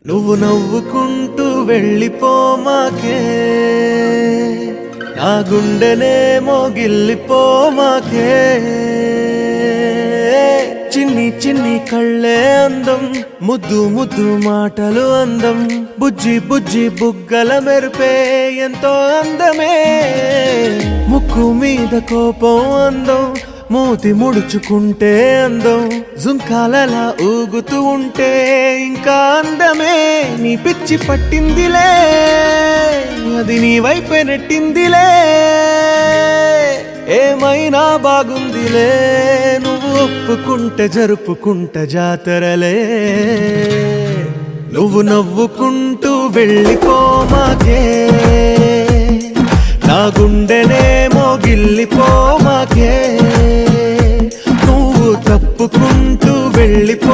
నువ్వు నవ్వుకుంటూ వెళ్ళిపోమాకే, నా గుండెనేమో గిల్లిపోమాకే. చిన్ని చిన్ని కళ్ళే అందం, ముద్దు ముద్దు మాటలు అందం, బుజ్జి బుజ్జి బుగ్గల మెరుపే ఎంతో అందమే. ముక్కు మీద కోపం అందం, మూతి ముడుచుకుంటే అందం, జుంకాలలా ఊగుతూ ఉంటే ఇంకా అందమే. నీ పిచ్చి పట్టిందిలే, అది నీ వైపే నెట్టిందిలే. ఏమైనా బాగుందిలే, నువ్వు ఒప్పుకుంటే జరుపుకుంటే జాతరలే. నువ్వు నవ్వుకుంటూ వెళ్ళిపోమాకే, నా గుండెనేమో గిల్లిపోమాకే. నువ్వు తప్పుకుంటూ వెళ్ళిపో